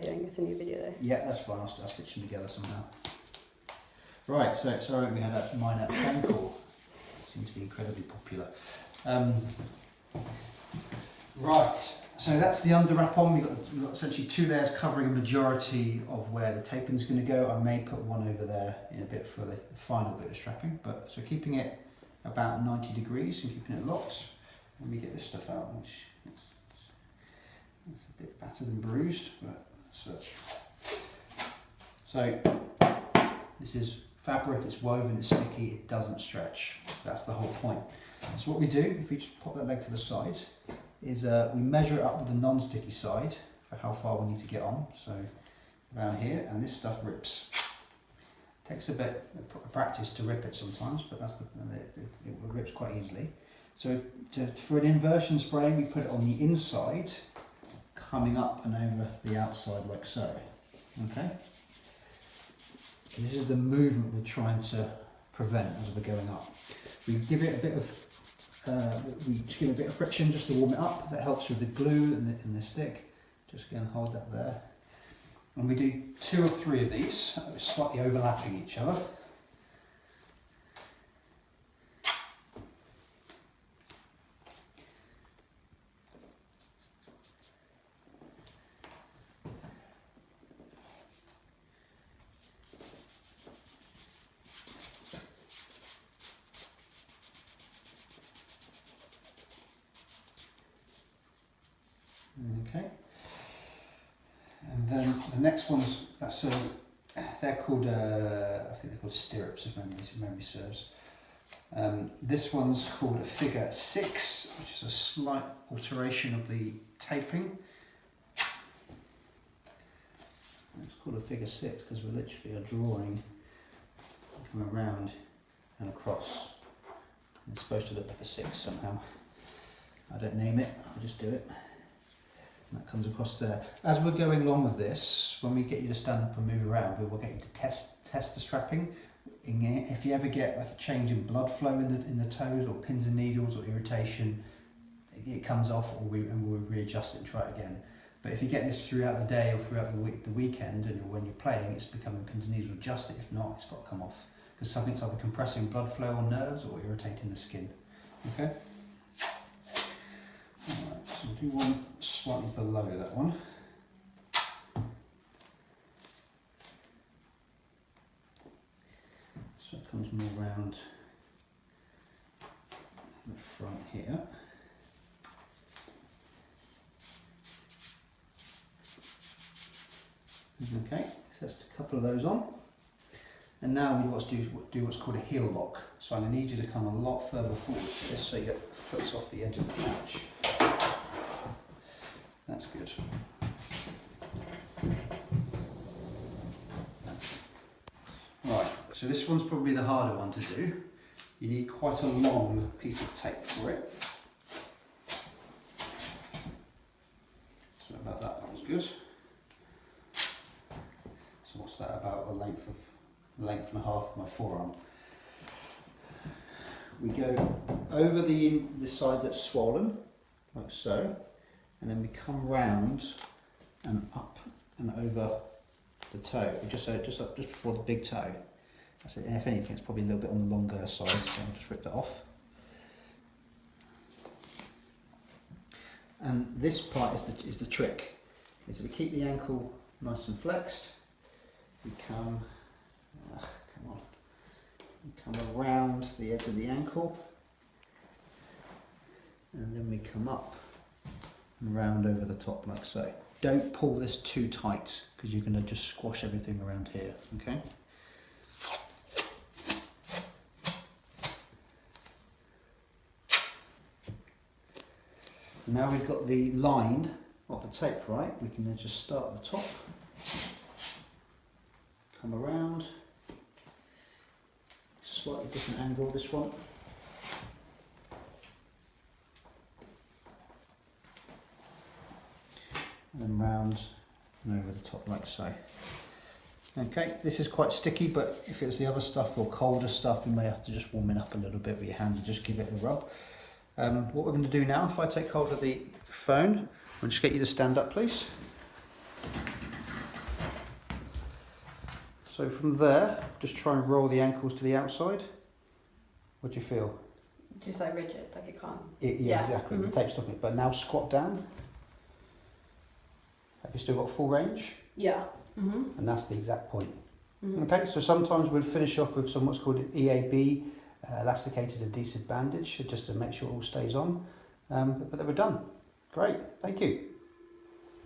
video and get a new video there. Yeah, that's fine. I'll stitch them together somehow. Right, so sorry we had a minor phone call. It seemed to be incredibly popular. Right, so that's the under wrap on. We've got essentially 2 layers covering a majority of where the taping is going to go. I may put one over there in a bit for the final bit of strapping, but so keeping it about 90 degrees and keeping it locked. Let me get this stuff out, which it's a bit battered and bruised, but so this is fabric, it's woven, it's sticky, it doesn't stretch. That's the whole point. So what we do, if we just pop that leg to the side, is we measure it up with the non-sticky side for how far we need to get on. So around here, and this stuff rips. Takes a bit of practice to rip it sometimes, but it rips quite easily. So for an inversion spraying, we put it on the inside, coming up and over the outside like so. Okay. This is the movement we're trying to prevent as we're going up. We give it a bit of friction just to warm it up. That helps with the glue and the stick. Just again hold that there. And we do 2 or 3 of these, slightly overlapping each other. Okay, and then the next ones, they're called, I think they're called stirrups if memory serves. This one's called a figure 6, which is a slight alteration of the taping. It's called a figure 6 because we're literally drawing come around and across. It's supposed to look like a 6 somehow. I don't name it, I'll just do it. That comes across there. As we're going along with this, when we get you to stand up and move around, we will get you to test the strapping. If you ever get like a change in blood flow in the toes, or pins and needles, or irritation, it comes off, or we'll readjust it and try it again. But if you get this throughout the day or throughout the weekend, and when you're playing, it's becoming pins and needles, adjust it. If not, it's got to come off because something's either compressing blood flow on nerves or irritating the skin. Okay. Alright, so we'll do one slightly below that one. So it comes more round the front here. Okay, so that's a couple of those on. And now we want to do what's called a heel lock. So I'm going to need you to come a lot further forward for this so you get foots off the edge of the couch. That's good. Right, so this one's probably the harder one to do. You need quite a long piece of tape for it. So about that one's good. So what's that, about the length and a half of my forearm. We go over the side that's swollen, like so, and then we come round and up and over the toe, just before the big toe. That's it. If anything, it's probably a little bit on the longer side, so I'll just rip that off. And this part is the trick. Is we keep the ankle nice and flexed. We come around the edge of the ankle, and then we come up and round over the top like so. Don't pull this too tight because you're going to just squash everything around here, okay? Now we've got the line of the tape right, we can then just start at the top, come around, slightly different angle this one. And then round and over the top like so. Okay, this is quite sticky, but if it was the other stuff or colder stuff, you may have to just warm it up a little bit with your hands and just give it a rub. What we're going to do now, if I take hold of the phone, I'll just get you to stand up please. So from there, just try and roll the ankles to the outside. What do you feel? Just like rigid, like it can't. Yeah, exactly. Mhm. The tape's stopping it. But now squat down. Have you still got full range? Yeah. Mhm. And that's the exact point. Mhm. Okay, so sometimes we'll finish off with some what's called an EAB, elasticated adhesive bandage, just to make sure it all stays on. But then we're done. Great, thank you.